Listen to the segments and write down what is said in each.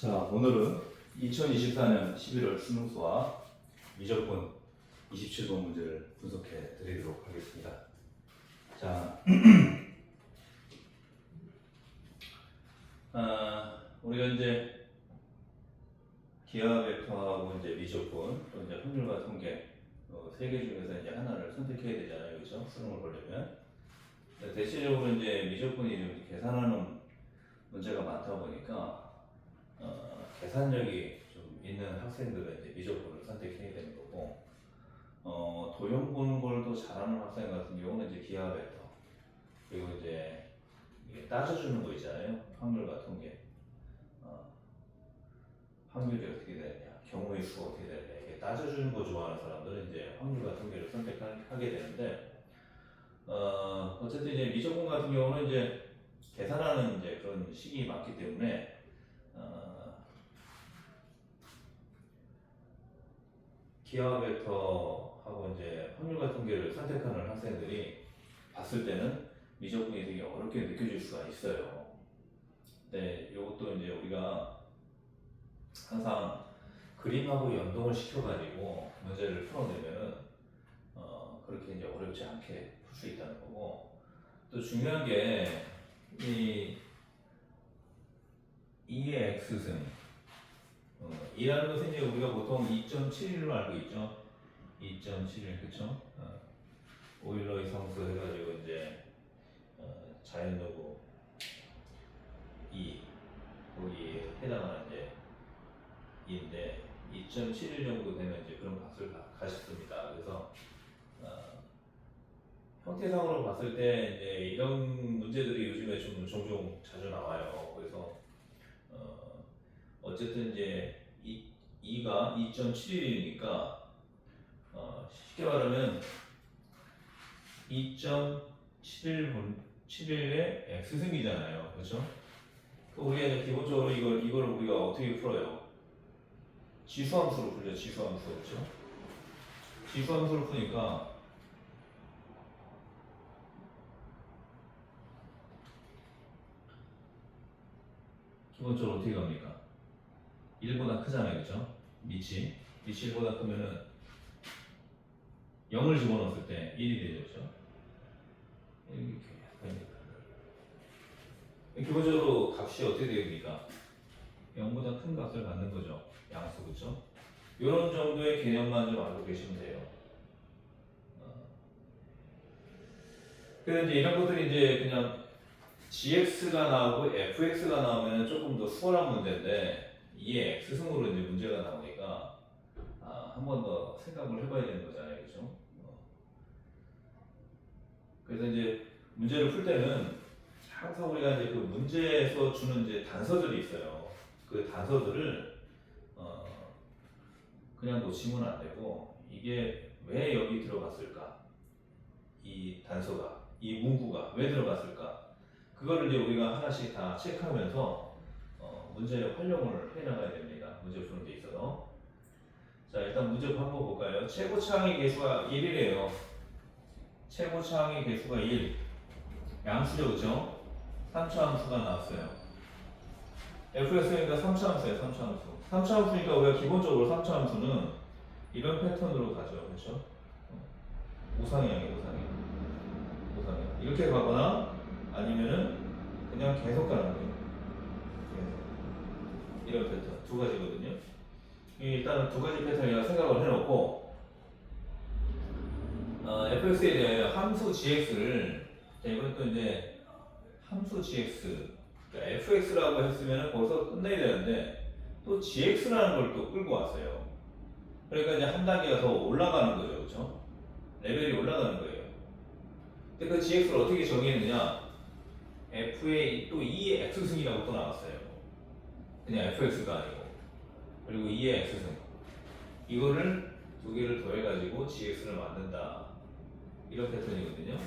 자, 오늘은 2024년 11월 수능수와 미적분 27번 문제를 분석해 드리도록 하겠습니다. 자, 우리가 이제 기하 벡터하고 이제 미적분, 또 이제 확률과 통계 세 개 중에서 이제 하나를 선택해야 되잖아요, 그렇죠? 수능을 보려면. 대체적으로 이제 미적분이 좀 계산하는 문제가 많다 보니까 계산력이 좀 있는 학생들은 이제 미적분을 선택해야 되는 거고, 도형 보는 걸 또 잘하는 학생 같은 경우는 이제 기하 벡터, 그리고 이제 이게 따져주는 거 있잖아요, 확률과 통계. 확률이 어떻게 되느냐, 경우의 수가 어떻게 되느냐, 이게 따져주는 거 좋아하는 사람들은 이제 확률과 통계를 선택하게 되는데, 어쨌든 이제 미적분 같은 경우는 이제 계산하는 이제 그런 식이 많기 때문에 기하 벡터하고 이제 확률과 통계를 선택하는 학생들이 봤을 때는 미적분이 되게 어렵게 느껴질 수가 있어요. 근데 이것도 이제 우리가 항상 그림하고 연동을 시켜가지고 문제를 풀어내면은 그렇게 이제 어렵지 않게 풀 수 있다는 거고, 또 중요한 게 이 2의 x승 2라는 것은 이제 우리가 보통 2.71로 알고 있죠. 2.71, 그쵸? 오일러의 상수 해가지고 이제 자연노구 2 거기에 해당하는 이제 2인데 2.71 정도 되는 이제 그런 값을 가졌습니다. 그래서 형태상으로 봤을 때 이제 이런 문제들이 요즘에 좀 종종 자주 나와요. 그래서 어쨌든 이제 2가 2.71이니까 쉽게 말하면 2.71의 x승이잖아요, 그렇죠? 우리가 이제 기본적으로 이걸 우리가 어떻게 풀어요? 지수함수로 풀죠, 지수함수, 그렇죠? 지수함수로 푸니까 기본적으로 어떻게 갑니까? 1보다 크잖아요, 그렇죠? 밑이 1보다 크면은 0을 집어넣었을 때 1이 되죠, 그렇죠? 이렇게 됩니다. 기본적으로 값이 어떻게 됩니까? 0보다 큰 값을 갖는 거죠, 양수, 그렇죠? 이런 정도의 개념만 좀 알고 계시면 돼요. 그래서 이제 이런 것들이 이제 그냥 gx가 나오고 fx가 나오면 조금 더 수월한 문제인데, 이게 x승으로 이제 문제가 나오니까 한 번 더 생각을 해봐야 되는 거잖아요, 그렇죠? 그래서 이제 문제를 풀 때는 항상 우리가 이제 그 문제에서 주는 이제 단서들이 있어요. 그 단서들을 그냥 놓치면 안 되고, 이게 왜 여기 들어갔을까? 이 단서가, 이 문구가 왜 들어갔을까? 그거를 이제 우리가 하나씩 다 체크하면서 문제의 활용을 해나가야 됩니다. 문제 푸는 데 있어서. 자, 일단 문제 한번 볼까요? 최고차항의 개수가 1이래요. 최고차항의 개수가 1. 양수죠, 그죠? 3차함수가 나왔어요. fx니까 3차함수예요, 3차함수. 3차함수니까 우리가 기본적으로 3차함수는 이런 패턴으로 가죠, 그렇죠? 우상향이에요, 우상향. 이렇게 가거나 아니면은 그냥 계속 가는 거예요. 이런 패턴 두 가지거든요. 일단은 두 가지 패턴이라 생각을 해놓고, fx에 대한 함수 gx를, 이번 또 이제 함수 gx, 그러니까 fx라고 했으면 거기서 끝내야 되는데 또 gx라는 걸 또 끌고 왔어요. 그러니까 이제 한 단계가 더 올라가는 거죠, 그렇죠? 레벨이 올라가는 거예요. 근데 그 gx를 어떻게 정의했느냐? f의 또 2의 x승이라고 또 나왔어요. 그냥 fx가 아니고, 그리고 2의 x승, 이거를 두 개를 더해가지고 gx를 만든다, 이런 패턴이거든요.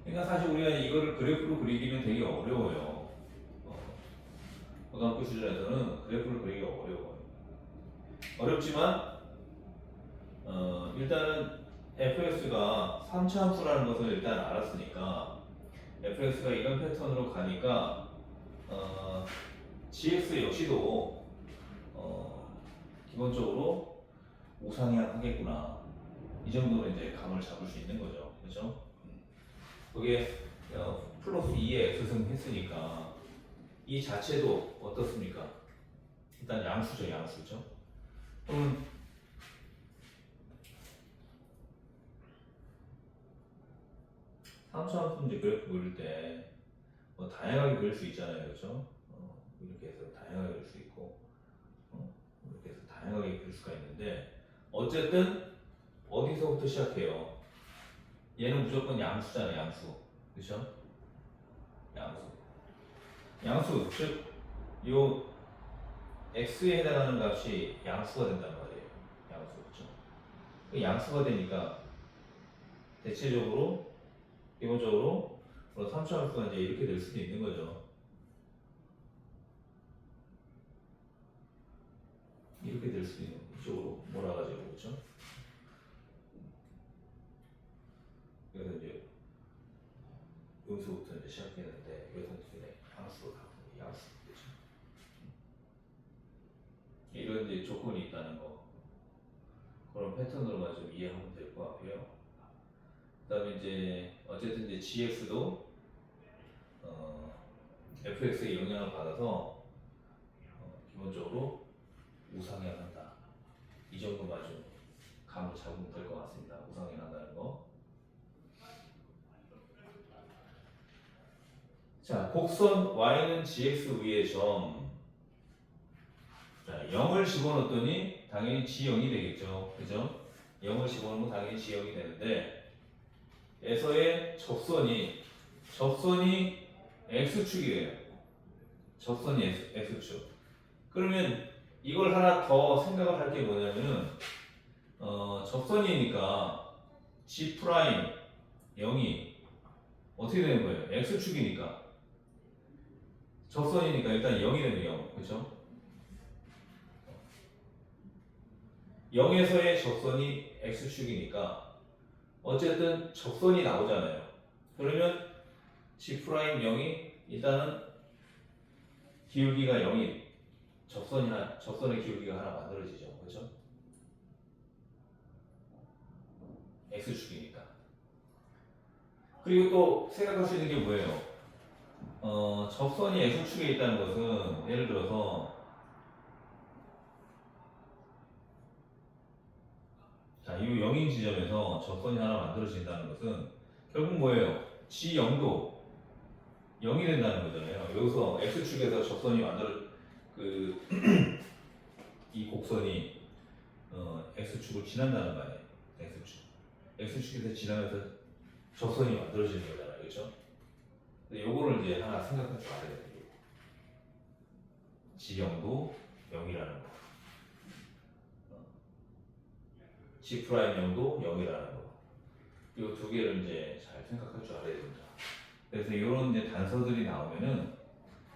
그러니까 사실 우리가 이거를 그래프로 그리기는 되게 어려워요. 고등학교 수준에서는 그래프를 그리기가 어려워요. 어렵지만 일단은 fx가 3차 함수라는 것을 일단 알았으니까, fx가 이런 패턴으로 가니까 GX 역시도 기본적으로 우상향 하겠구나. 이 정도로 이제 감을 잡을 수 있는 거죠. 그죠? 그게 플러스 2의 x승 했으니까 이 자체도 어떻습니까? 일단 양수죠, 양수죠. 그러면 삼수함수 이제 그래프 그릴 때 뭐 다양하게 그릴 수 있잖아요, 그렇죠? 이렇게 해서 다양하게 그릴 수 있고, 이렇게 해서 다양하게 그릴 수가 있는데 어쨌든 어디서부터 시작해요? 얘는 무조건 양수잖아요, 양수, 그렇죠? 양수, 양수 즉 요 x에 해당하는 값이 양수가 된단 말이에요. 양수, 그렇죠? 양수가 되니까 대체적으로 기본적으로 삼수함수가 이제 이렇게 될 수도 있는 거죠. 이렇게 될 수도 있는 이쪽으로 몰아가지고, 그렇죠? 그래서 이제 음수부터 이제 시작했는데 여기서 이제 양수로 가고 양수, 그렇죠? 이런 이제 조건이 있다는 거, 그런 패턴으로만 좀 이해하면 될 것 같고요. 그다음에 이제 어쨌든 이제 GX도 FX의 영향을 받아서 기본적으로 우상향한다. 이 정도만 좀 감을 잡으면 될 것 같습니다. 우상향한다는 거. 자, 곡선 y는 gx 위의 점. 자, 0을 집어넣었더니 당연히 g0이 되겠죠. 그죠? 0을 집어넣으면 당연히 g0이 되는데 에서의 접선이 x축이에요. 접선이 x축. 그러면 이걸 하나 더 생각을 할 게 뭐냐면은 접선이니까 g 프라임 0이 어떻게 되는 거예요? x축이니까 접선이니까 일단 0이 되는 0, 그렇죠? 0에서의 접선이 x축이니까 어쨌든 접선이 나오잖아요. 그러면 g 프라임 0이 일단은 기울기가 0이 접선의 기울기가 하나 만들어지죠, 그렇죠? x축이니까. 그리고 또 생각할 수 있는 게 뭐예요? 접선이 x축에 있다는 것은 예를 들어서 자, 이 0인 지점에서 접선이 하나 만들어진다는 것은 결국 뭐예요? G0도 0이 된다는 거잖아요. 여기서 x축에서 접선이 이 곡선이 x축을 지난다는 거 아니에요? x축에서 지나면서 접선이 만들어지는 거잖아요, 그렇죠? 근데 요거를 이제 하나 생각할 줄 알아야 돼요. G0도 0이라는 거, G 프라임 0도 0이라는 거, 이 두 개를 이제 잘 생각할 줄 알아야 됩니다. 그래서 이런 이제 단서들이 나오면은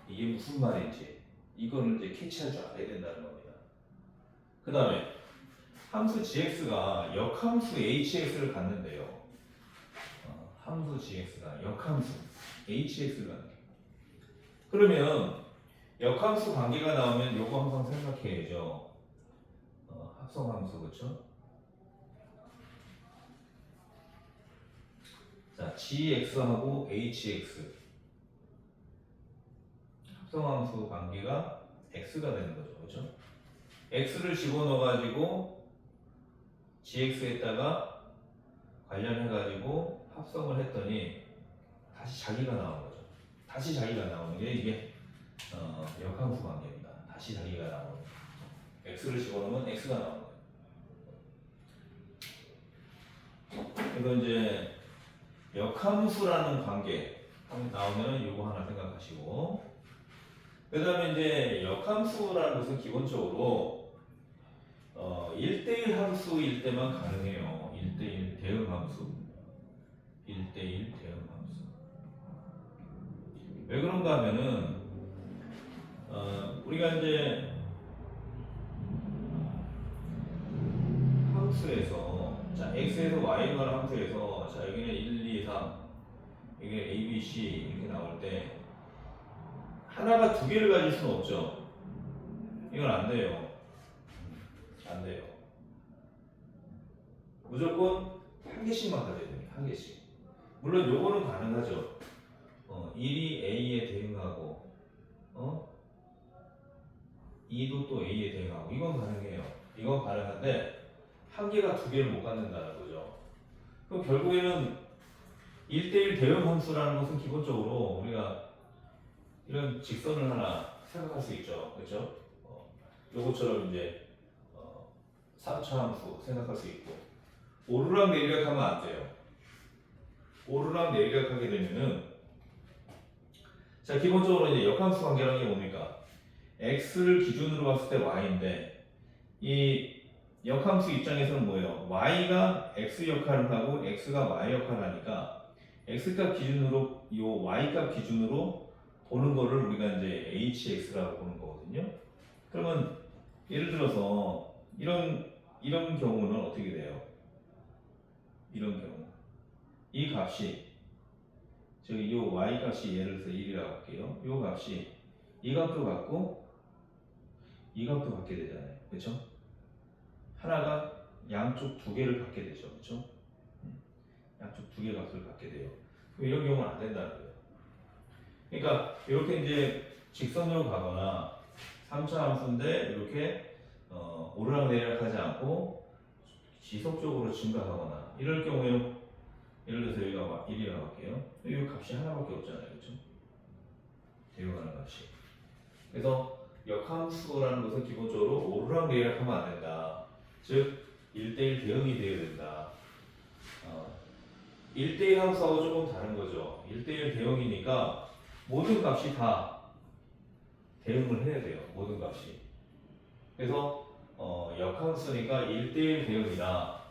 이게 무슨 말인지 이거를 이제 캐치할 줄 알아야 된다는 겁니다. 그 다음에 함수 gx가 역함수 hx를 갖는데요. 함수 gx가 역함수 hx를 갖는. 그러면 역함수 관계가 나오면 요거 항상 생각해야죠. 합성함수, 그렇죠? 자, gx하고 hx 합성함수 관계가 x가 되는 거죠, 그렇죠? x를 집어넣어가지고 gx에다가 관련해가지고 합성을 했더니 다시 자기가 나온 거죠. 다시 자기가 나오는 게 이게 역함수 관계입니다. 다시 자기가 나오는 거죠. x를 집어넣으면 x가 나오는 거예요. 이거 이제 역함수라는 관계 나오면 요거 하나 생각하시고, 그 다음에 이제 역함수라는 것은 기본적으로 1대1 함수일 때만 가능해요. 1대1 대응 함수. 1대1 대응 함수. 왜 그런가 하면은 우리가 이제 함수에서 자, x에서 y에 관한 함수에서 자, 여기는 1, 2, 3 이게 a, b, c 이렇게 나올 때 하나가 두 개를 가질 수는 없죠. 이건 안 돼요. 안 돼요. 무조건 한 개씩만 가져야 됩니다. 한 개씩. 물론 요거는 가능하죠. 1이 A에 대응하고 2도 또 A에 대응하고 이건 가능해요. 이건 가능한데 한 개가 두 개를 못 갖는다는 거죠. 그럼 결국에는 1대1 대응 함수라는 것은 기본적으로 우리가 이런 직선을 하나 생각할 수 있죠. 그렇죠? 요것처럼 이제 3차 함수 생각할 수 있고 오르락 내리락 하면 안 돼요. 오르락 내리락 하게 되면은 자 기본적으로 이제 역함수 관계라는 게 뭡니까? x를 기준으로 봤을 때 y인데 이 역함수 입장에서는 뭐예요? y가 x 역할을 하고 x가 y 역할을 하니까 x값 기준으로 이 y값 기준으로 보는 거를 우리가 이제 hx라고 보는 거거든요. 그러면 예를 들어서 이런 경우는 어떻게 돼요? 이런 경우 이 값이 저기 이 y 값이 예를 들어서 1이라고 할게요. 이 값이 이 값도 같고 이 값도 같게 되잖아요. 그렇죠? 하나가 양쪽 두 개를 갖게 되죠. 그렇죠? 양쪽 두 개 값을 갖게 돼요. 그럼 이런 경우는 안 된다는 거예요. 그러니까 이렇게 이제 직선으로 가거나 3차 함수인데 이렇게 오르락내리락 하지 않고 지속적으로 증가하거나 이럴 경우에는 예를 들어서 여기가 1이라고 할게요. 이 값이 하나밖에 없잖아요. 그렇죠? 대응하는 값이. 그래서 역함수라는 것은 기본적으로 오르락내리락 하면 안 된다. 즉 1대1 대응이 되어야 된다. 1대1 함수하고 조금 다른 거죠. 1대1 대응이니까 모든 값이 다 대응을 해야 돼요. 모든 값이. 그래서 역함수니까 1대1 대응이라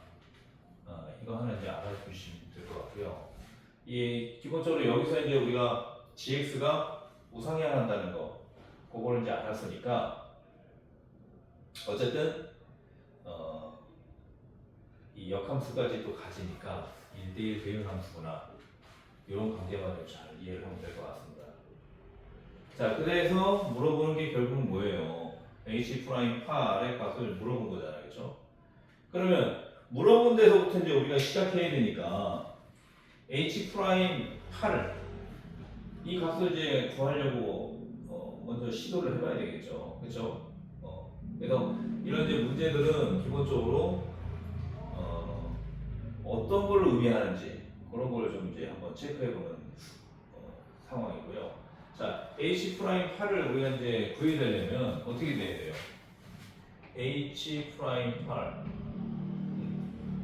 이거 하나 이제 알아두시면 될 것 같고요. 이 기본적으로 여기서 이제 우리가 gx가 우상향한다는 거 그거를 이제 알았으니까 어쨌든 이 역함수까지 또 가지니까 1대1 대응 함수구나 이런 관계만 좀 잘 이해를 하면 될 것 같습니다. 자, 그래서 물어보는 게 결국은 뭐예요? h'8의 값을 물어본 거잖아요. 그렇죠? 그러면 물어본 데서부터 이제 우리가 시작해야 되니까 h'8을 이 값을 이제 구하려고 먼저 시도를 해봐야 되겠죠. 그렇죠? 그래서 이런 이제 문제들은 기본적으로 어떤 걸 의미하는지 그런 걸 좀 이제 한번 체크해보는 상황이고요. 자, h'8을 우리가 이제 구해내려면 어떻게 돼야 돼요? h'8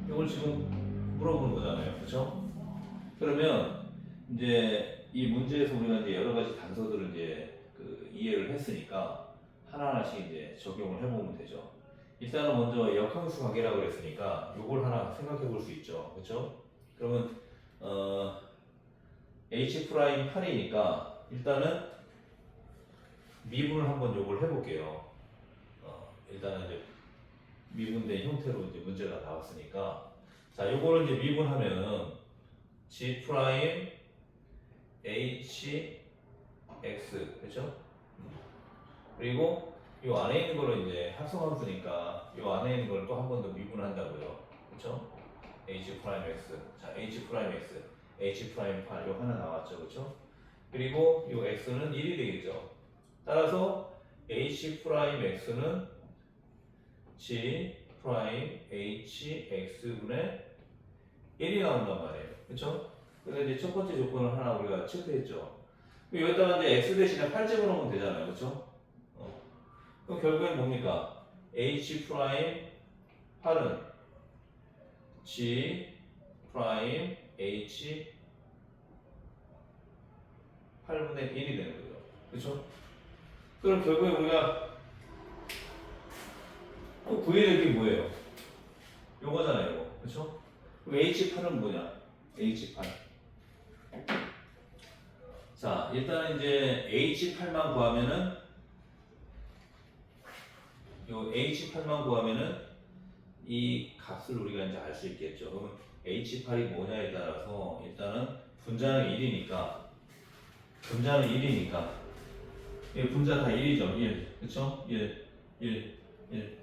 이걸 지금 물어보는 거잖아요. 그렇죠? 그러면 이제 이 문제에서 우리가 이제 여러 가지 단서들을 이제 이해를 했으니까 하나하나씩 이제 적용을 해보면 되죠. 일단은 먼저 역함수 관계라고 그랬으니까 이걸 하나 생각해 볼 수 있죠. 그렇죠? 그러면 h'8이니까 일단은 미분을 한번 요걸 해볼게요. 일단은 이제 미분된 형태로 이제 문제가 나왔으니까 자 요거를 이제 미분하면 g 프라임 h x 그렇죠? 그리고 요 안에 있는 거를 이제 합성함수니까 요 안에 있는 걸 또 한 번 더 미분한다고요. 그렇죠? h 프라임 x 자 h 프라임 x h 프라임 8 요 하나 나왔죠. 그렇죠? 그리고 요 x는 1이 되겠죠. 따라서 h 프라임 x는 g 프라임 h x분의 1이 나온단 말이에요. 그렇죠? 그래서 이제 첫 번째 조건을 하나 우리가 체크했죠. 여기다가 이제 x 대신에 8 집어넣으면 되잖아요. 그렇죠? 그럼 결국엔 뭡니까? h 프라임 8은 g 프라임 h 8분의 1이 되는 거죠. 그렇죠? 그럼 결국에 우리가 구해야 될 게 뭐예요? 요거잖아요. 요거. 그렇죠? 그럼 h8은 뭐냐? h8. 자, 일단은 이제 h8만 구하면은 요 h8만 구하면은 이 값을 우리가 이제 알 수 있겠죠. 그러면 h8이 뭐냐에 따라서 일단은 분자는 1이니까 이 분자 다 1이죠. 1. 그쵸? 1, 1, 1.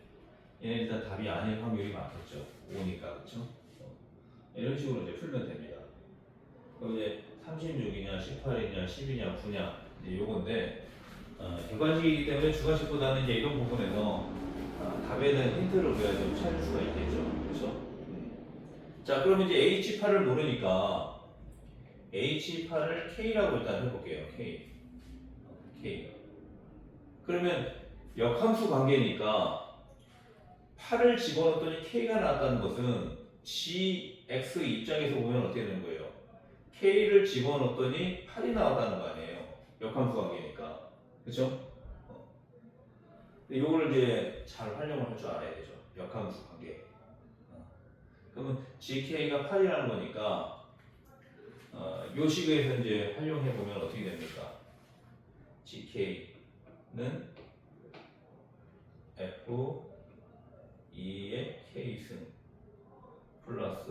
얘는 일단 답이 아닐 확률이 많겠죠. 5니까. 그쵸? 이런 식으로 이제 풀면 됩니다. 그럼 이제 36이냐, 18이냐, 10이냐, 9냐. 이제 요건데, 객관식이기 때문에 주관식보다는 이제 이런 부분에서 답에 대한 힌트를 우리가 좀 찾을 수가 있겠죠. 그렇죠? 자, 그럼 이제 H8을 모르니까 H8을 K라고 일단 해볼게요. K. K. 그러면 역함수 관계니까 8을 집어넣었더니 K가 나왔다는 것은 GX 입장에서 보면 어떻게 되는 거예요? K를 집어넣었더니 8이 나왔다는 거 아니에요? 역함수 관계니까. 그렇죠? 이거를 이제 잘 활용을 할 줄 알아야 되죠. 역함수 관계. 그러면 GK가 8이라는 거니까 요 식에서 이제 활용해 보면 어떻게 됩니까? GK는 F2의 K승 플러스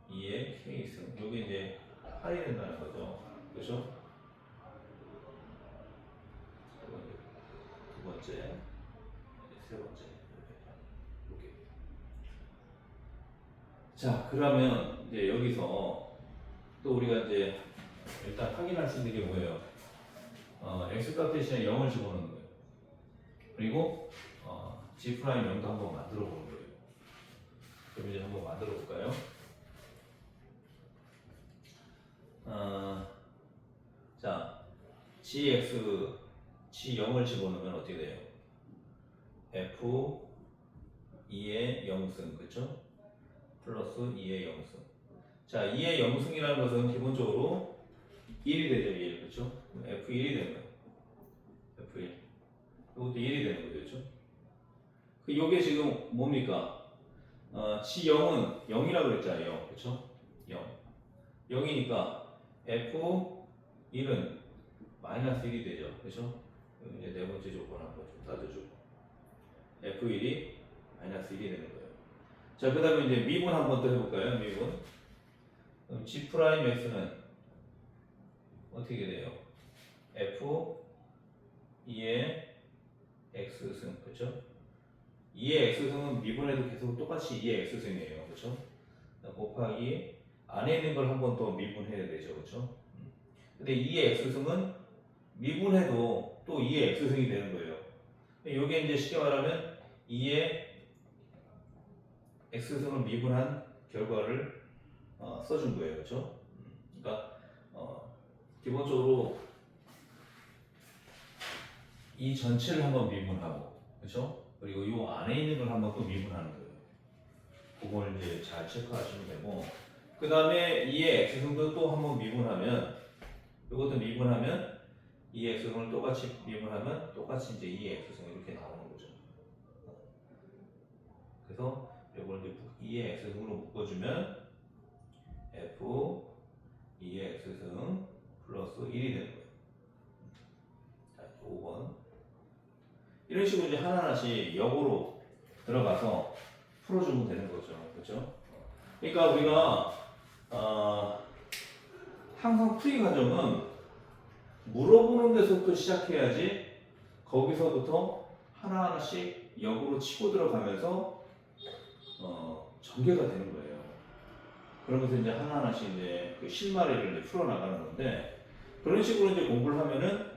2의 K승. 요게 이제 8이 된다는 거죠. 그렇죠? 두 번째, 세 번째. 이렇게. 자, 그러면 이제 여기서 또 우리가 이제 일단 확인할 수 있는 게 뭐예요? x값 대신에 0을 집어넣는 거예요. 그리고 g 프라임 0도 한번 만들어 보는 거예요. 그럼 이제 한번 만들어 볼까요? 자, gx g 0을 집어넣으면 어떻게 돼요? f 2의 0승, 그쵸? 플러스 2의 0승. 자, 2의 0승이라는 것은 기본적으로 1이 되죠, 1. 그쵸? F1이 되는 거예요. F1. 이것도 1이 되는 거죠, 그쵸? 요게 지금 뭡니까? G0은 0이라고 그랬잖아요. 그쵸? 0. 0이니까 F1은 마이너스 1이 되죠. 그쵸? 이제 네 번째 조건 한번 좀 따져주고. F1이 마이너스 1이 되는 거예요. 자, 그 다음에 이제 미분 한번 더 해볼까요? 미분. 그럼 G 프라임 X는 어떻게 돼요? F2의 X승, 그쵸? 2의 X승은 미분해도 계속 똑같이 2의 X승이에요, 그쵸? 곱하기 안에 있는 걸 한 번 더 미분해야 되죠, 그쵸? 근데 2의 X승은 미분해도 또 2의 X승이 되는 거예요. 이게 이제 쉽게 말하면 2의 X승을 미분한 결과를 써준 거예요, 그쵸? 그러니까 기본적으로 이 전체를 한번 미분하고, 그렇죠? 그리고 이 안에 있는 걸 한번 또 미분하는 거예요. 그걸 이제 잘 체크하시면 되고, 그 다음에 2의 x승도 또 한번 미분하면, 이것도 미분하면 2의 x승을 똑같이 미분하면 똑같이 이제 2의 x승 이렇게 나오는 거죠. 그래서 이걸 이제 2의 x승으로 묶어주면 f 2의 x승 플러스 1이 되는 거예요. 자, 5번. 이런 식으로 이제 하나하나씩 역으로 들어가서 풀어주면 되는 거죠. 그렇죠? 그러니까 우리가 항상 풀이 과정은 물어보는 데서부터 시작해야지 거기서부터 하나하나씩 역으로 치고 들어가면서 전개가 되는 거예요. 그러면서 이제 하나하나씩 이제 그 실마리를 이제 풀어나가는 건데 그런 식으로 이제 공부를 하면은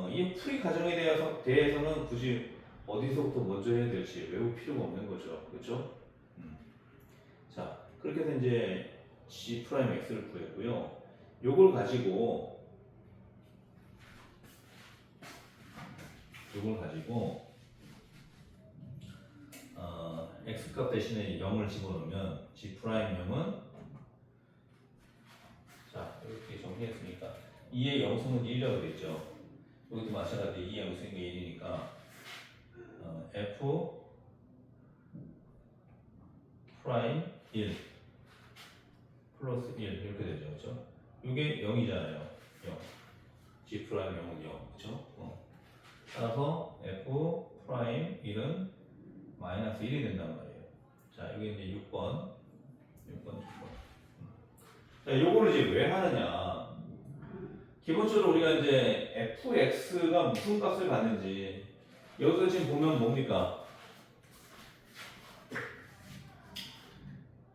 이 풀이 과정에 대해서는 굳이 어디서부터 먼저 해야 될지 외울 필요가 없는 거죠. 그렇죠? 자, 그렇게 해서 이제 G 프라임 X를 구했고요. 요걸 가지고 X 값 대신에 0을 집어넣으면 G 프라임 0은 자, 이렇게 정리했으니까 2의 0승은 1이라고 되죠. 여기도 마찬가지 2의 0승이 1이니까 F 프라임 1 플러스 1 이렇게 되죠. 그렇죠? 이게 0이잖아요. 0. G 프라임 0은 0. 그렇죠? 따라서 F 프라임 1은 마이너스 1이 된단 말이에요. 자, 이게 이제 6번. 자, 요거를 이제 왜 하느냐? 기본적으로 우리가 이제 fx가 무슨 값을 갖는지 여기서 지금 보면 뭡니까?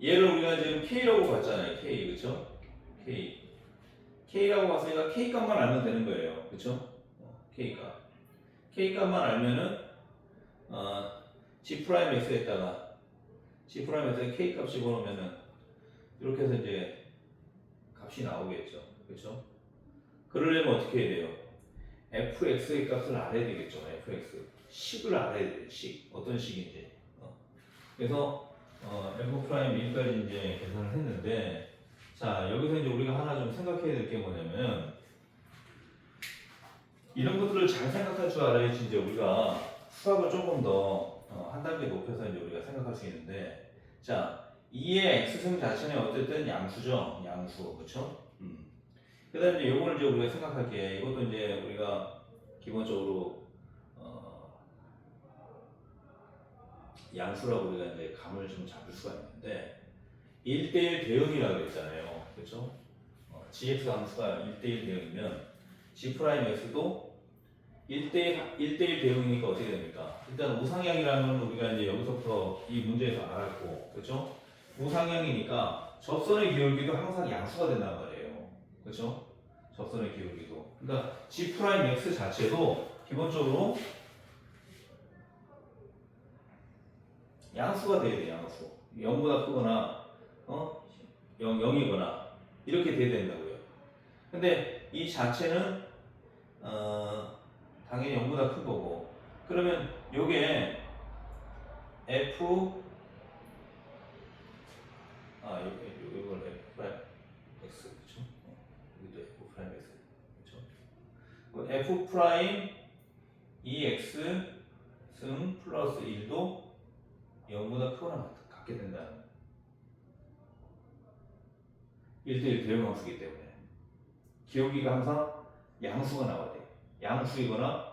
얘를 우리가 지금 k라고 봤잖아요. k 그쵸? k라고 봤으니까 k 값만 알면 되는 거예요. 그쵸? k 값. k 값만 알면은 g'x에다가 g'x에 k 값 집어넣으면은 이렇게 해서 이제 값이 나오겠죠. 그쵸? 그러려면 어떻게 해야 돼요? fx의 값을 알아야 되겠죠. fx 식을 알아야 돼요. 식 어떤 식인지. 그래서 f'1까지 이제 계산을 했는데, 자 여기서 이제 우리가 하나 좀 생각해야 될 게 뭐냐면, 이런 것들을 잘 생각할 줄 알아야지 이제 우리가 수학을 조금 더 한 단계 높여서 이제 우리가 생각할 수 있는데, 자 2의 x승 자체는 어쨌든 양수죠. 양수 그렇죠? 그다음에 이제 요거를 이제 우리가 생각할 게, 이것도 이제 우리가 기본적으로 양수라고 우리가 이제 감을 좀 잡을 수가 있는데, 1대1 대응이라고 그랬잖아요. 그렇죠? gx 함수가 1대1 대응이면 g'x도 1대1 대응이니까 어떻게 됩니까? 일단 우상향이라는 건 우리가 이제 여기서부터 이 문제에서 알았고, 그렇죠? 우상향이니까 접선의 기울기도 항상 양수가 된단 말이에요. 그렇죠? 접선의 기울기도. 그러니까 g'x 자체도 기본적으로 양수가 돼야 돼. 양수. 0보다 크거나 0이거나 이렇게 돼야 된다고요. 근데 이 자체는 당연히 0보다 큰 거고, 그러면 요게 f 요걸 f 프라임 x 그렇죠? 여기도 f 프라임 x 그렇죠? f 프라임 2x 승 플러스 1도 0보다 크거나 같게 된다는 1대1 대응 함수이기 때문에 기울기가 항상 양수가 나와야 돼요. 양수이거나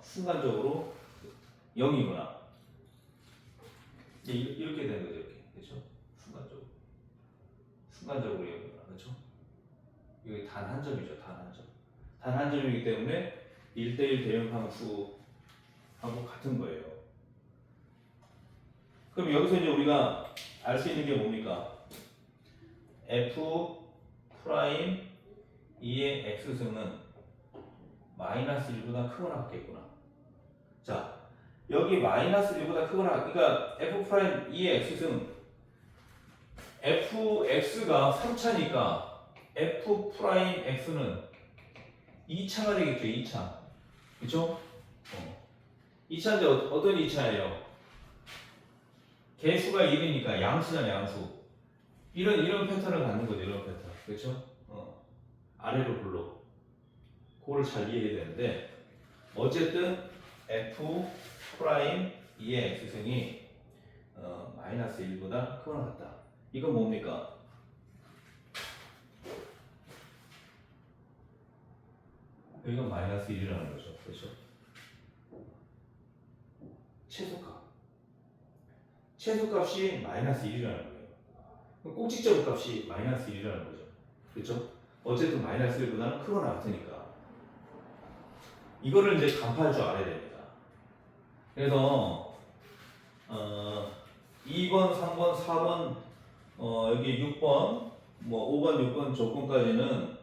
순간적으로 0이거나 이렇게 되는 거죠. 이렇게 그렇죠? 순간적으로 0이거나 그렇죠? 여기 단 한 점이죠. 단 한 점이기 때문에 1대1 대응 함수하고 같은 거예요. 그럼 여기서 이제 우리가 알 수 있는 게 뭡니까? f 프라임 2의 x승은 마이너스 1보다 크거나 같겠구나. 자, 여기 마이너스 1보다 크거나, 그러니까 f 프라임 2의 x승 fx가 3차니까 f 프라임 x는 2차가 되겠죠. 2차. 그쵸? 2차인데 어떤 2차예요? 개수가 1이니까 양수잖아. 양수. 이런 패턴을 갖는 거죠. 이런 패턴. 그렇죠? 아래로 불러. 그거를 잘 이해해야 되는데, 어쨌든 f 프라임 2의 x승이 마이너스 1보다 크거나 같다. 이건 뭡니까? 이건 마이너스 1이라는 거죠. 그렇죠? 최소값이 마이너스 1이라는 거예요. 꼭지점 값이 마이너스 1이라는 거죠. 그렇죠? 어쨌든 마이너스 1보다는 크거나 같으니까 이거를 이제 간파할 줄 알아야 됩니다. 그래서 2번, 3번, 4번, 여기 6번, 뭐 5번, 6번 조건까지는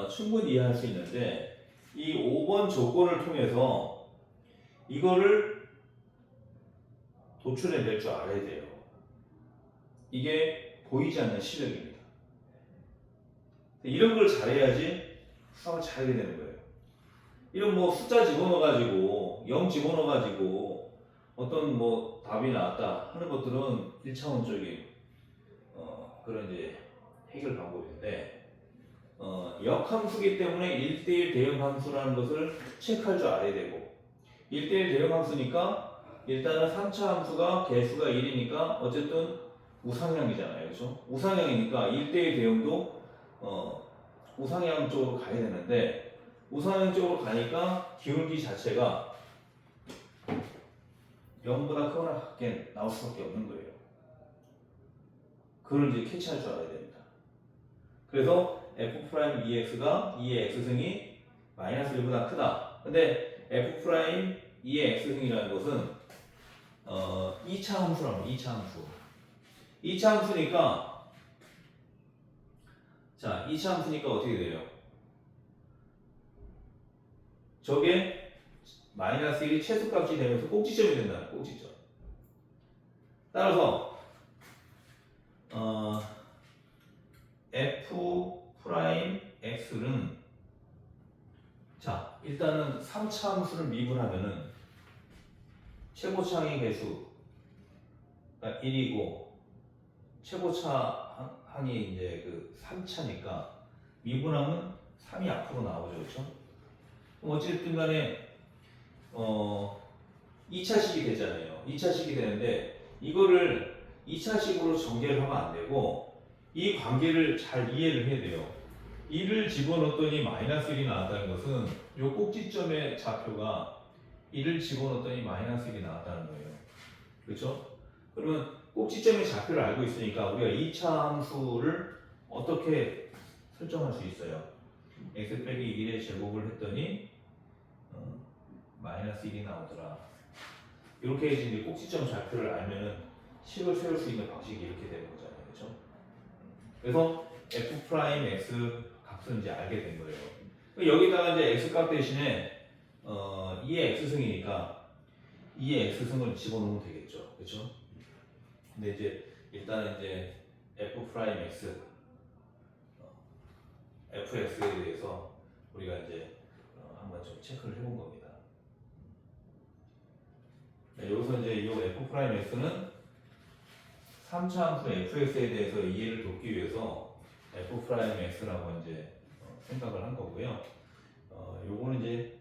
충분히 이해할 수 있는데, 이 5번 조건을 통해서 이거를 도출해낼 줄 알아야 돼요. 이게 보이지 않는 실력입니다. 이런 걸 잘해야지 수학을 잘하게 되는 거예요. 이런 뭐 숫자 집어넣어가지고 0 집어넣어가지고 어떤 뭐 답이 나왔다 하는 것들은 1차원적인 그런 이제 해결 방법인데, 역함수기 때문에 1대1 대응 함수라는 것을 체크할 줄 알아야 되고, 1대1 대응 함수니까 일단은 3차 함수가 개수가 1이니까 어쨌든 우상향이잖아요. 그렇죠? 우상향이니까 1대1 대응도 우상향 쪽으로 가야 되는데, 우상향 쪽으로 가니까 기울기 자체가 0보다 크거나 같게 나올 수밖에 없는 거예요. 그걸 이제 캐치할 줄 알아야 됩니다. 그래서 f'2x가 2의 x승이 마이너스 1보다 크다. 근데 f'2의 x승이라는 것은 2차 함수라고 2차 함수. 2차 함수니까 자, 2차 함수니까 어떻게 돼요? 저게 마이너스 1이 최소값이 되면서 꼭지점이 된다는 꼭지점. 따라서 f'(x)는 자, 일단은 3차 함수를 미분하면은 최고차항의 개수가 1이고 최고차항이 이제 그 3차니까 미분하면 3이 앞으로 나오죠. 그렇죠? 그럼 어쨌든 간에 2차식이 되잖아요. 2차식이 되는데 이거를 2차식으로 전개를 하면 안 되고 이 관계를 잘 이해를 해야 돼요. 1을 집어넣었더니 마이너스 1이 나왔다는 것은 이 꼭지점의 좌표가 1을 집어넣었더니 마이너스 1이 나왔다는 거예요. 그렇죠? 그러면 꼭지점의 좌표를 알고 있으니까 우리가 2차 함수를 어떻게 설정할 수 있어요? x 빼기 1의 제곱을 했더니 마이너스 1이 나오더라. 이렇게 해서 이제 꼭지점 좌표를 알면은 식을 세울 수 있는 방식이 이렇게 되는 거잖아요. 그렇죠? 그래서 f'(x) 값을 이제 알게 된 거예요. 여기다가 이제 x 값 대신에 2의 x승이니까 2의 x승을 집어넣으면 되겠죠. 그렇죠? 근데 이제 일단은 이제 f'(x) fx에 대해서 우리가 이제 한번 좀 체크를 해본 겁니다. 네, 여기서 이제 이 f'(x는 3차 함수 fx에 대해서 이해를 돕기 위해서 f'(x라고 이제 생각을 한 거고요. 요거는 이제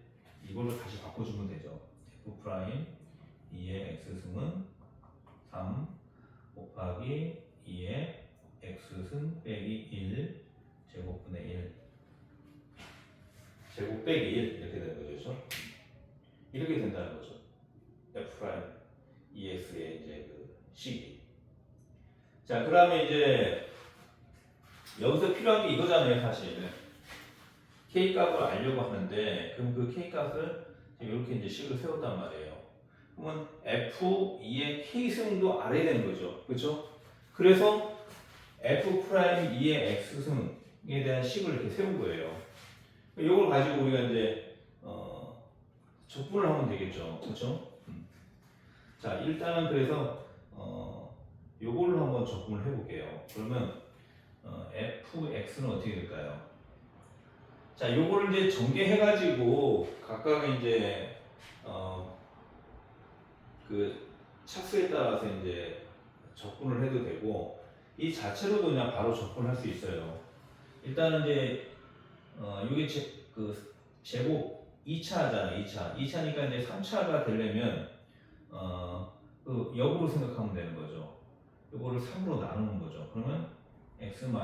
이걸로 다시 바꿔주면 되죠. f'2의 x승은 3 곱하기 2의 x승 빼기 1 제곱분의 1 제곱 빼기 1 이렇게 되는 거죠. 그렇죠? 이렇게 된다는 거죠. f'2x의 이제 그 식이. 자, 그다음에 이제 여기서 필요한 게 이거잖아요, 사실. k 값을 알려고 하는데, 그럼 그 k 값을 이렇게 이제 식을 세웠단 말이에요. 그러면 f2의 k 승도 알아야 되는 거죠, 그렇죠? 그래서 f'2의 x 승에 대한 식을 이렇게 세운 거예요. 이걸 가지고 우리가 이제 적분을 하면 되겠죠, 그렇죠? 자, 일단은 그래서 요걸로 한번 적분을 해볼게요. 그러면 fx는 어떻게 될까요? 자, 요거를 이제 전개해가지고 각각 이제 그 차수에 따라서 이제 적분을 해도 되고 이 자체로도 그냥 바로 적분할 수 있어요. 일단은 이제 이게 그 제곱 2차잖아요. 2차니까 이제 3차가 되려면 그 역으로 생각하면 되는 거죠. 요거를 3으로 나누는 거죠. 그러면 x-1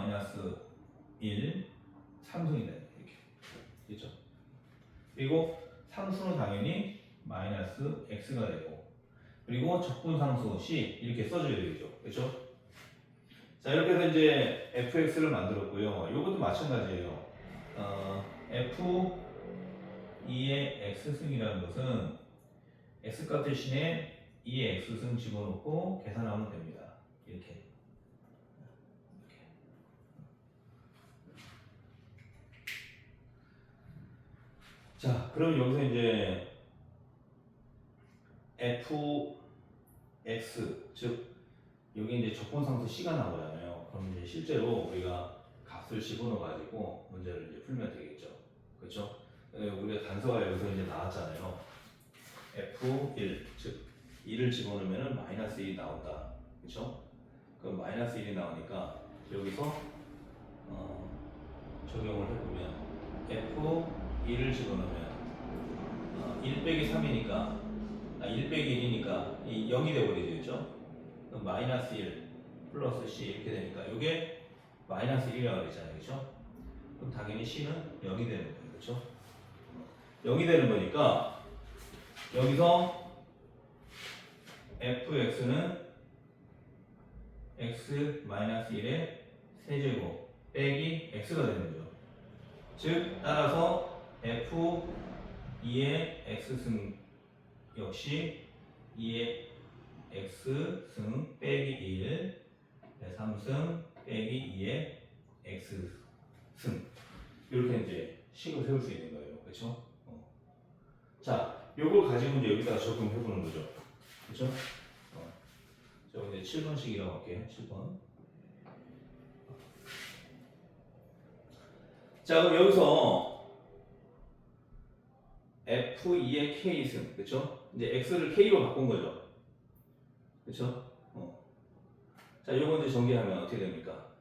3승이 되는 이렇게. 그렇죠? 그리고 상수는 당연히 마이너스 x가 되고 그리고 적분상수 c 이렇게 써줘야 되죠. 그렇죠? 자, 이렇게 해서 이제 fx를 만들었고요. 이것도 마찬가지예요. f2의 x승이라는 것은 x값 대신에 2의 x승 집어넣고 계산하면 됩니다. 이렇게. 자, 그럼 여기서 이제 fx 즉 여기 이제 적분상수 c가 나오잖아요. 그럼 이제 실제로 우리가 값을 집어넣어 가지고 문제를 이제 풀면 되겠죠. 그렇죠? 우리가 단서가 여기서 이제 나왔잖아요. f1 즉 2를 집어넣으면 마이너스 1이 나온다. 그렇죠? 그럼 마이너스 1이 나오니까 여기서 적용을 해보면 f1을 집어넣으면 1 빼기 3이니까 1 빼기 1이니까 이 0이 되어버리죠. 그럼 마이너스 1 플러스 c 이렇게 되니까 이게 마이너스 1이라고 그랬잖아요. 그렇죠? 그럼 당연히 c는 0이 되는 거예요. 그렇죠? 0이 되는 거니까 여기서 fx는 x-1의 세제곱 빼기 x가 되는 거죠. 즉 따라서 f2의 x승 역시 2의 x승 빼기 1 3승 빼기 2의 x승 이렇게 이제 식을 세울 수 있는 거예요. 그렇죠? 자, 요걸 가지고 이제 여기다가 적용해 보는 거죠. 그렇죠? 자, 이제 7번식이라고 할게요. 7번. 자, 그럼 여기서 F2의 K승, 그쵸? 이제 X를 K로 바꾼 거죠. 그쵸? 자, 요거 이제 전개하면 어떻게 됩니까?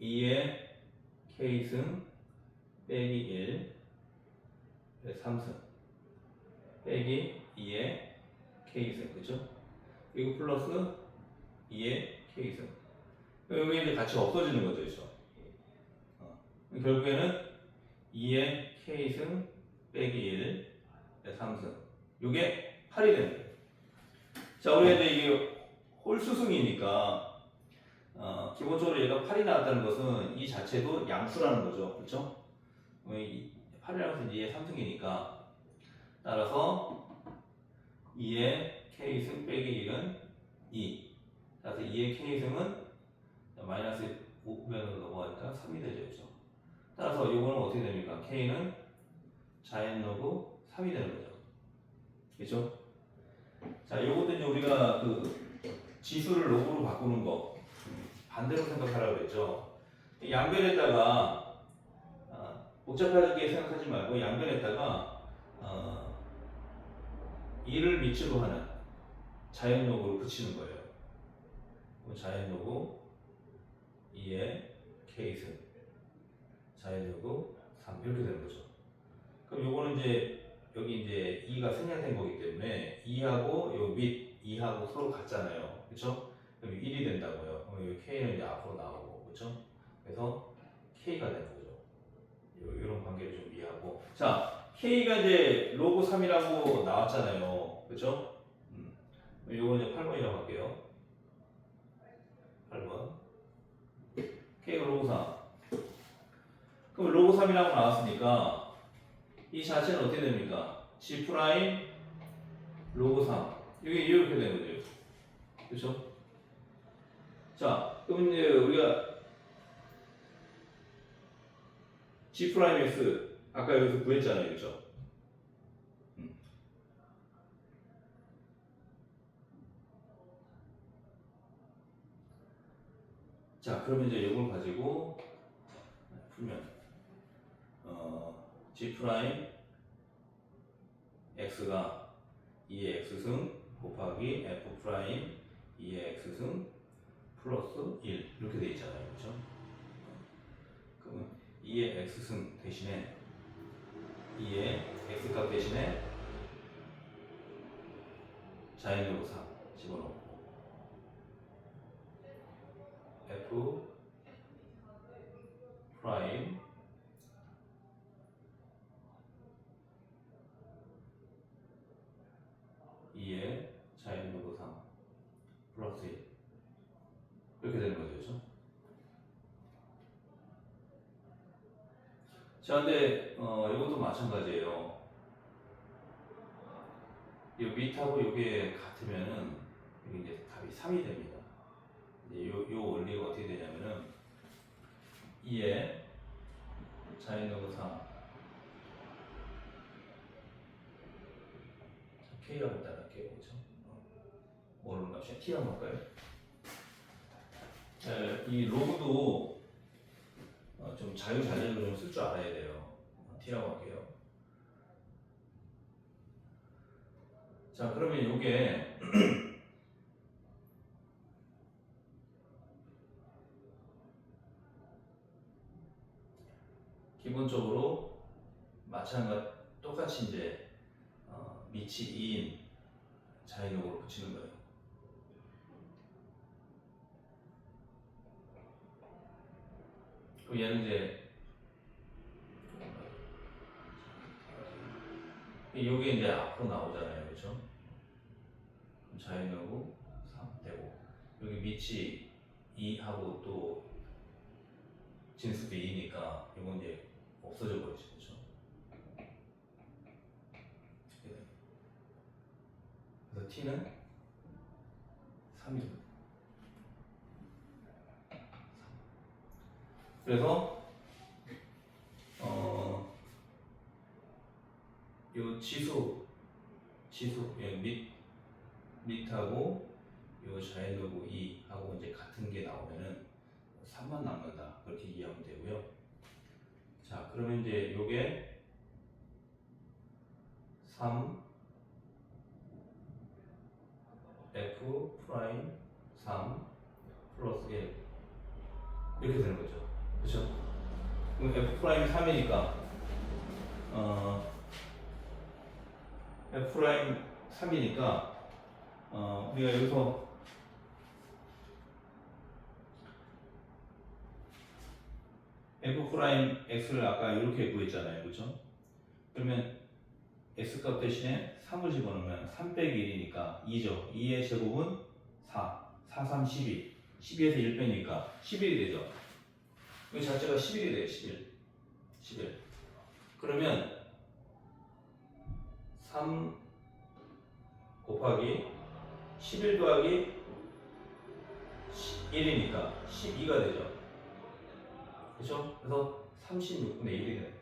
2의 K승 빼기 1, 3승 빼기 2의 K승, 그쵸? 그리고 플러스 2의 K승. 여기 이제 같이 없어지는 거죠, 그쵸? 결국에는 2의 K승 빼기 1, 3승. 이게 8이 되는 거예요. 자, 우리가 이제 이게 홀수승이니까 기본적으로 얘가 8이 나왔다는 것은 이 자체도 양수라는 거죠. 그렇죠? 8이라는 것은 2의 3승이니까 따라서 2의 K승 빼기 1은 2. 따라서 2의 K승은 마이너스 5변으로 넘어가니까 3이 되죠. 그렇죠? 따라서 이거는 어떻게 됩니까? K는 자연 로그 3이 되는 거죠. 그렇죠? 자, 이것도 이제 우리가 그 지수를 로그로 바꾸는 거 반대로 생각하라고 그랬죠. 양변에다가 복잡하게 생각하지 말고 양변에다가 2를 밑으로 하는 자연 로그로 붙이는 거예요. 그럼 자연 로그 2의 K승 자연 로그 3 이렇게 되는 거죠. 그럼 요거는 이제 여기 이제 2가 생략된 거기 때문에 2하고 요 밑 2하고 서로 같잖아요. 그렇죠? 그럼 1이 된다고요. 그럼 여기 K는 이제 앞으로 나오고 그렇죠? 그래서 K가 되는 거죠. 이런 관계를 좀 이해하고 자, K가 이제 로그 3이라고 나왔잖아요. 그렇죠? 요거 이제 8번이라고 할게요. 8번. K가 로그 3. 그럼 로그 3이라고 나왔으니까 이 자체는 어떻게 됩니까? G 프라임 로그 3 이게 이렇게 되는 거죠. 그렇죠? 자, 그럼 이제 우리가 G 프라임 S 아까 여기서 구했잖아요. 그렇죠? 자, 그러면 이제 이걸 가지고 풀면 G 프라임 X가 2의 X승 곱하기 F 프라임 2의 X승 플러스 1 이렇게 돼 있잖아요. 그렇죠? 그러면 2의 X승 대신에 2의 X값 대신에 자연 요구 3 집어넣고 F 프라임 2의 자연 요구 3 플러스 1 이렇게 되는 거죠. 그렇죠? 자, 근데 이것도 마찬가지예요. 이 밑하고 이게 같으면은 이게 이제 답이 3이 됩니다. 이제 요 원리가 어떻게 되냐면은 2의 자연 요구 3 K라고 일단 할게요. 그렇죠? 뭐를 값이야? T라고 할까요? 이 로그도 좀 자유자재로 좀 쓸 줄 알아야 돼요. T라고 할게요. 자, 그러면 요게 기본적으로 똑같이 이제 밑이 2인 자연력으로 붙이는 거예요. 그럼 얘는 이제 이게 이제 앞으로 나오잖아요. 그렇죠? 자연력으로 3 되고 여기 밑이 2하고 또 진수도 2니까 이건 이제 없어져 버리죠. 그렇죠? 그래서 t는 3입니다. 그래서 요 지수 밑하고 요 자연도구 2하고 이제 같은 게 나오면은 3만 남는다. 그렇게 이해하면 되고요. 자, 그러면 이제 요게 3 f 프라임 3 플러스 1 이렇게 되는 거죠. 그렇죠? 그럼 f 프라임 3이니까 f 프라임 3이니까 우리가 여기서 f 프라임 x를 아까 이렇게 구했잖아요. 그렇죠? 그러면 x 값 대신에 3을 집어넣으면 3 빼기 1이니까 2죠. 2의 제곱은 4, 4, 3, 12. 12에서 1 빼니까 11이 되죠. 이 자체가 11이 돼요. 11. 그러면 3 곱하기 11 더하기 1이니까 12가 되죠. 그렇죠? 그래서 36분의 1이 돼요.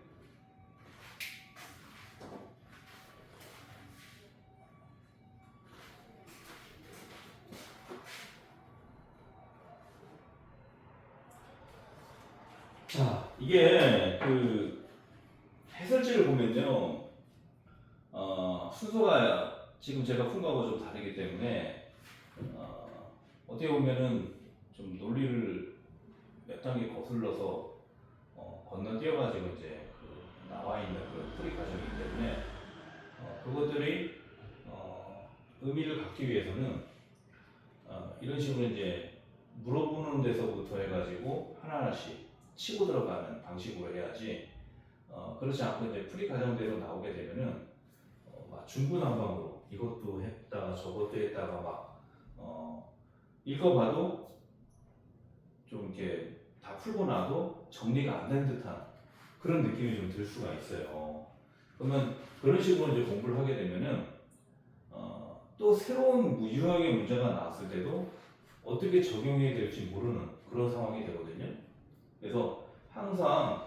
자, 이게 그 해설지를 보면요, 순서가 지금 제가 푼 거하고 좀 다르기 때문에 어떻게 보면은 좀 논리를 몇 단계 거슬러서 건너뛰어가지고 이제 그 나와 있는 그 풀이 과정이기 때문에 그것들이 의미를 갖기 위해서는 이런 식으로 이제 물어보는 데서부터 해가지고 하나하나씩 치고 들어가는 방식으로 해야지 그렇지 않고 이제 풀이 과정대로 나오게 되면은 막 중구난방으로 이것도 했다가 저것도 했다가 막 읽어봐도 좀 이렇게 다 풀고 나도 정리가 안 된 듯한 그런 느낌이 좀 들 수가 있어요. 그러면 그런 식으로 이제 공부를 하게 되면은 또 새로운 유형의 문제가 나왔을 때도 어떻게 적용해야 될지 모르는 그런 상황이 되거든요. 그래서 항상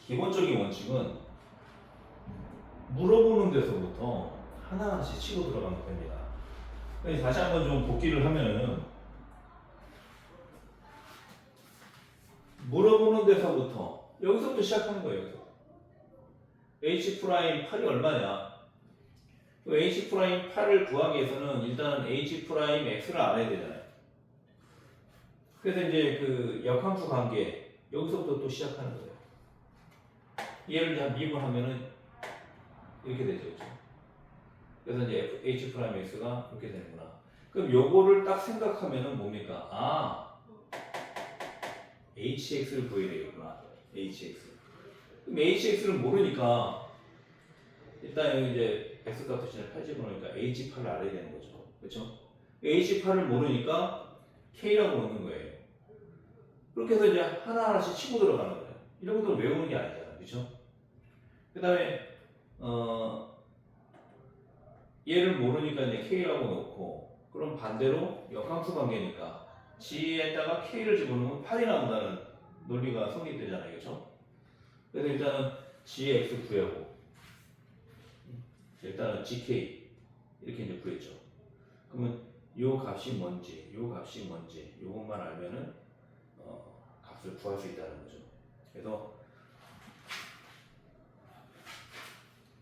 기본적인 원칙은 물어보는 데서부터 하나하나씩 치고 들어가면 됩니다. 다시 한번 좀 복기를 하면은 물어보는 데서부터 여기서부터 시작하는 거예요. 여기서. h 프라임 8이 얼마냐? h 프라임 8을 구하기 위해서는 일단 h 프라임 x를 알아야 되잖아요. 그래서 이제 그 역함수 관계 여기서부터 또 시작하는 거예요. 얘를 이제 미분하면은 이렇게 되죠, 그렇죠? 그래서 이제 h 프라임 x가 이렇게 되는구나. 그럼 요거를 딱 생각하면은 뭡니까? hx를 구해야 되겠구나. hx. 그럼 hx를 모르니까 일단 여기 이제 x 값 대신에 8 집어넣으니까 h8을 알아야 되는 거죠. 그렇죠? h8을 모르니까 k라고 넣는 거예요. 그렇게 해서 이제 하나하나씩 치고 들어가는 거예요. 이런 것들을 외우는 게 아니잖아요. 그렇죠? 그 다음에 얘를 모르니까 이제 k라고 넣고 그럼 반대로 역함수 관계니까 g에다가 k를 집어넣으면 8이 나온다는 논리가 성립되잖아요. 그렇죠? 그래서 일단은 g의 x 구하고 일단은 gk 이렇게 이제 구했죠. 그러면 요 값이 뭔지 요것만 알면은 값을 구할 수 있다는 거죠. 그래서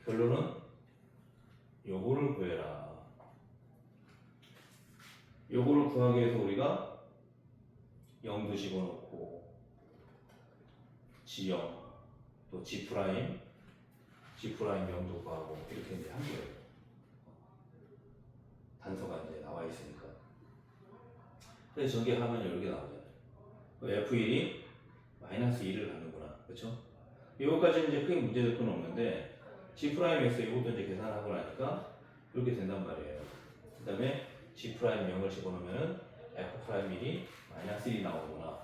결론은 요거를 구해라. 요거를 구하기 위해서 우리가 0도 집어넣고 G0 또 G 프라임 0도 구하고 이렇게 이제 한 거예요. 단서가 이제 나와 있으니까. 그래서 전개하면 이렇게 나오잖아요. F1이 마이너스 2를 갖는구나. 그렇죠? 이거까지는 이제 크게 문제될 건 없는데 G 프라임에서 이것도 이제 계산하고 나니까 이렇게 된단 말이에요. 그 다음에 G 프라임 0을 집어넣으면 F 프라임 1이 마이너스 1이 나오구나.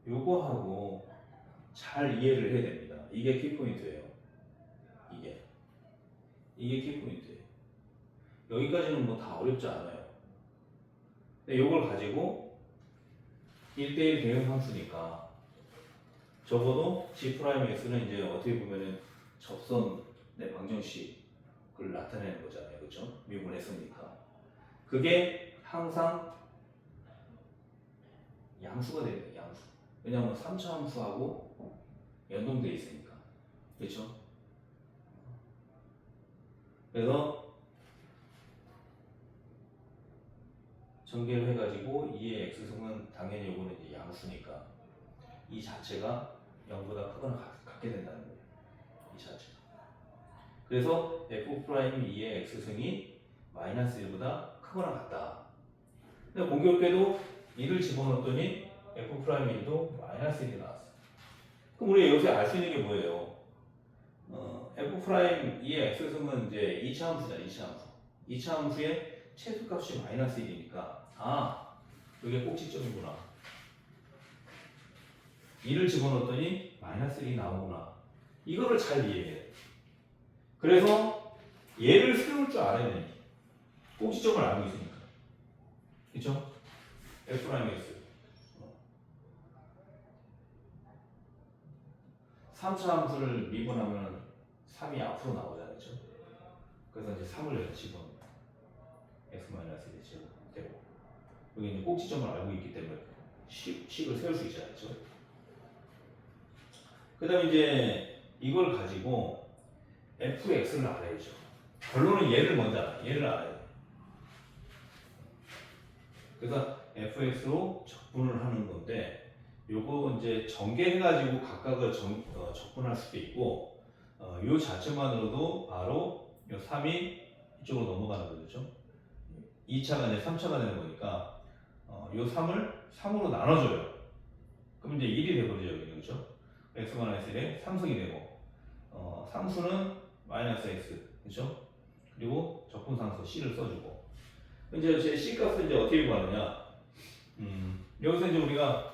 요거하고 잘 이해를 해야 됩니다. 이게 키포인트예요. 이게 키포인트예요. 여기까지는 뭐 다 어렵지 않아요. 근데 요걸 가지고 1대1 대응 함수니까 적어도 G'X는 이제 어떻게 보면은 접선의 방정식을 나타내는 거잖아요. 그렇죠? 미분했으니까. 그게 항상 양수가 됩니다. 양수. 왜냐하면 3차 함수하고 연동되어 있으니까. 그렇죠? 그래서 전개를 해가지고 2의 x승은 당연히 이거는 이제 양수니까 이 자체가 0보다 크거나 같게 된다는 거예요. 이 자체가. 그래서 f'2의 x승이 마이너스 1보다 크거나 같다. 근데 공교롭게도 1을 집어넣었더니 f'1도 마이너스 1이 나왔어요. 그럼 우리 여기서 알 수 있는 게 뭐예요? f'2의 x승은 이제 2차 함수잖아요. 2차 함수. 2차 함수의 최소값이 마이너스 1이니까 이게 꼭지점이구나. 1을 집어넣었더니 마이너스 1이 나오구나. 이거를 잘 이해해야 돼. 그래서 얘를 세울 줄 알아야 돼. 꼭지점을 알고 있으니까. 그쵸? F'X 3차 함수를 미분하면 3이 앞으로 나오잖아요. 그쵸? 그래서 이제 3을 여기다 집어넣어요. X-1이 되고 여기 이제 꼭지점을 알고 있기 때문에 식을 세울 수 있잖아요. 그쵸? 그 다음에 이제 이걸 가지고 fx를 알아야죠. 결론은 얘를 먼저 알아요. 얘를 알아야 돼. 그래서 fx로 적분을 하는 건데 요거 이제 전개해가지고 각각을 적분할 수도 있고 요 자체만으로도 바로 요 3이 이쪽으로 넘어가는 거죠. 2차가 이제 3차가 되는 거니까 요 3을 3으로 나눠줘요. 그럼 이제 1이 돼버리죠. 여기 그렇죠? x-1에 3승이 되고 상수는 마이너스 x 그렇죠? 그리고 적분상수 c를 써주고 이제 제 c 값을 이제 어떻게 구하느냐 여기서 이제 우리가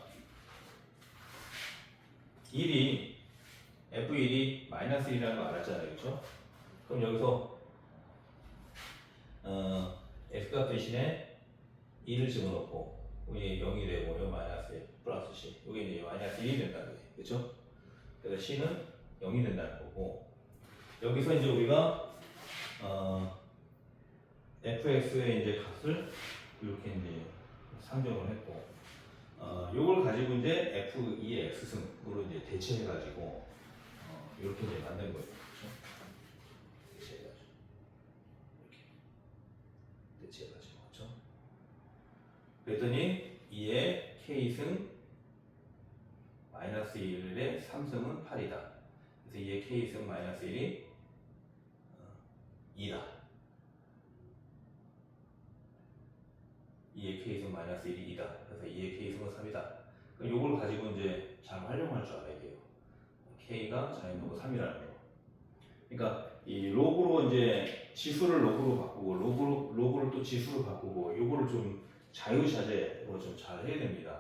1이 f1이 마이너스 1이라는 거 알았잖아요. 그렇죠? 그럼 여기서 x값 대신에 2를 집어넣고 여기 0이 되고 여기 마이너스 1 플러스 c 여기 이제 마이너스 1이 된다는 거예요. 그렇죠? 그래서 c는 0이 된다는 거고 여기서 이제 우리가 fx의 이제 값을 이렇게 이제 상정을 했고 요걸 가지고 이제 f2의 x승으로 이제 대체해가지고 이렇게 이제 만든 거예요. 그렇죠? 대체해가지고 이렇게 대체해가지고 그렇죠? 그랬더니 2의 k승 마이너스 1의 3승은 8이다. 그래서 2의 k승 마이너스 1이 2다. 2의 k승 마이너스 1이 2다. 그래서 2의 k승은 3이다. 그럼 이걸 가지고 이제 잘 활용할 줄 알아야 돼요. k가 자연도가 3이라는 거. 그러니까 이 로그로 이제 지수를 로그로 바꾸고 로그를 또 지수로 바꾸고 이거를 좀 자유자재로 좀 잘 해야 됩니다.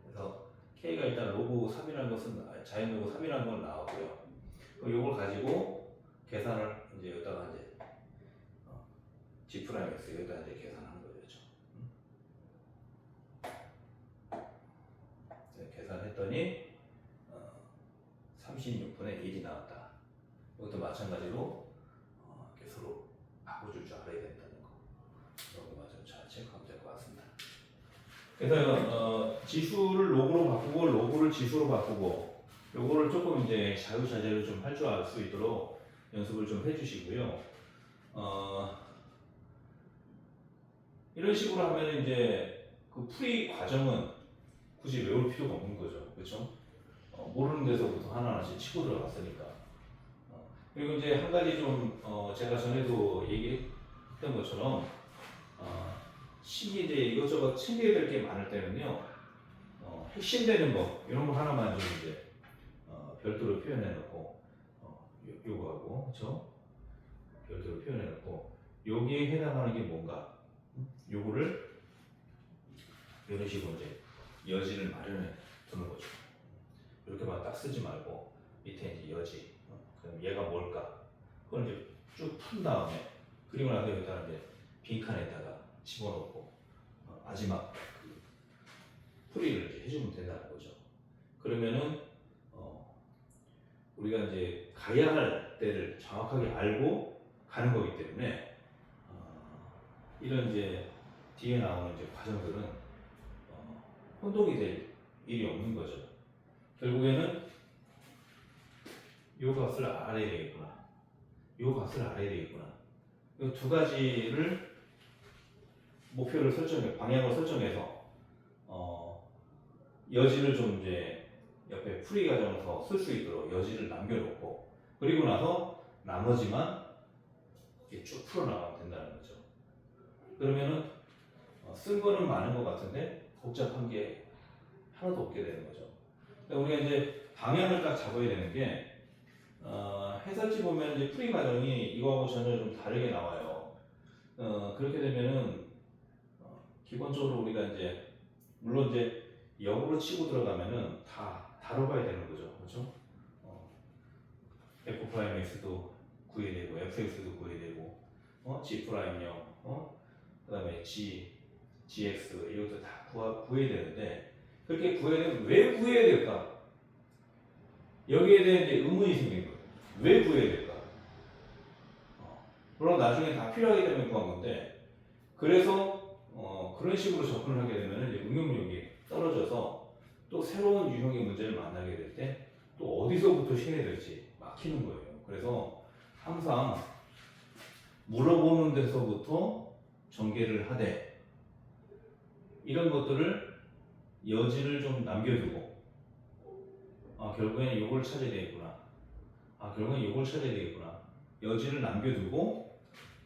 그래서 k가 일단 로그 3이라는 것은 자연도가 3이라는 건 나왔고요. 그럼 이걸 가지고 계산을 이제 여기다가 이제 G'X 여기다 이제 계산하는 거죠. 네, 계산했더니 36분의 1이 나왔다. 이것도 마찬가지로 이렇게 서로 바꿔줄 줄 알아야 된다는 거. 이런 것만 좀 잘 체크하면 될 것 같습니다. 그래서 지수를 로그로 바꾸고 로그를 지수로 바꾸고 요거를 조금 이제 자유자재로 좀 할 줄 알 수 있도록 연습을 좀 해주시고요. 이런 식으로 하면 이제 그 풀이 과정은 굳이 외울 필요가 없는 거죠. 그렇죠? 모르는 데서부터 하나하나씩 치고 들어갔으니까. 그리고 이제 한 가지 좀 제가 전에도 얘기했던 것처럼 식이 이제 이것저것 챙겨야 될 게 많을 때는요. 핵심되는 거 이런 거 하나만 좀 이제 별도로 표현해 놓고 요거하고 그렇죠? 별도로 표현해 놓고 여기에 해당하는 게 뭔가 요거를 이런 식으로 이제 여지를 마련해 두는 거죠. 이렇게만 딱 쓰지 말고 밑에 이제 여지, 그럼 얘가 뭘까? 그걸 이제 쭉 푼 다음에 그리고 나서 여기다가 이제 빈칸에다가 집어넣고 마지막 그 풀이를 이제 해주면 된다는 거죠. 그러면은 우리가 이제 가야 할 때를 정확하게 알고 가는 거기 때문에 이런 이제 뒤에 나오는 이제 과정들은 혼동이 될 일이 없는 거죠. 결국에는 요 값을 알아야 되겠구나. 요 값을 알아야 되겠구나. 이 두 가지를 목표를 설정해, 방향을 설정해서 여지를 좀 이제 옆에 풀이 과정을 더 쓸 수 있도록 여지를 남겨놓고 그리고 나서 나머지만 이렇게 쭉 풀어나가면 된다는 거죠. 그러면은 쓴 거는 많은 것 같은데 복잡한 게 하나도 없게 되는 거죠. 그러니까 우리가 이제 방향을 딱 잡아야 되는 게 해설지 보면 이제 풀이 과정이 이거하고 전혀 좀 다르게 나와요. 그렇게 되면은 기본적으로 우리가 이제 물론 이제 역으로 치고 들어가면은 다 다뤄봐야 되는 거죠, 그렇죠? f 프라임 x도 구해야 되고 fx도 구해야 되고 g 프라임요, 그다음에 gx 이것도 다 구해야 되는데 그렇게 구해야 되면 왜 구해야 될까? 여기에 대한 이제 의문이 생긴 거예요. 왜 구해야 될까? 물론 나중에 다 필요하기 때문에 구한 건데 그래서 그런 식으로 접근을 하게 되면 이제 응용력이 떨어져서 또 새로운 유형의 문제를 만나게 될 때 또 어디서부터 시행해야 될지 막히는 거예요. 그래서 항상 물어보는 데서부터 전개를 하되 이런 것들을 여지를 좀 남겨두고 결국에는 요걸 찾아야 되겠구나. 결국엔 요걸 찾아야 되겠구나. 여지를 남겨두고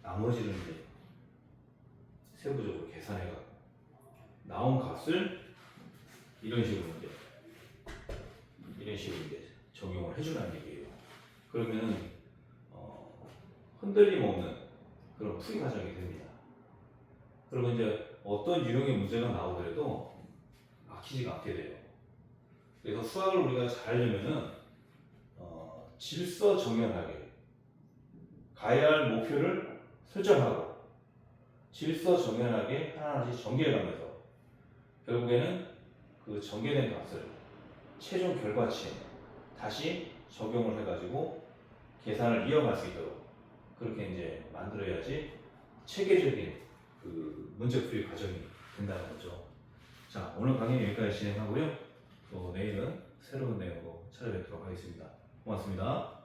나머지를 이제 세부적으로 계산해갖고 나온 값을 이런 식으로 이제 적용을 해주라는 얘기예요. 그러면은 흔들림 없는 그런 풀이 과정이 됩니다. 그러면 이제 어떤 유형의 문제가 나오더라도 막히지가 않게 돼요. 그래서 수학을 우리가 잘하려면은 질서정연하게 가야 할 목표를 설정하고 질서정연하게 하나하나씩 전개해가면서 결국에는 그 전개된 값을 최종 결과치에 다시 적용을 해가지고 계산을 이어갈 수 있도록 그렇게 이제 만들어야지 체계적인 그 문제풀이 과정이 된다는 거죠. 자, 오늘 강의 여기까지 진행하고요. 또 내일은 새로운 내용으로 찾아뵙도록 하겠습니다. 고맙습니다.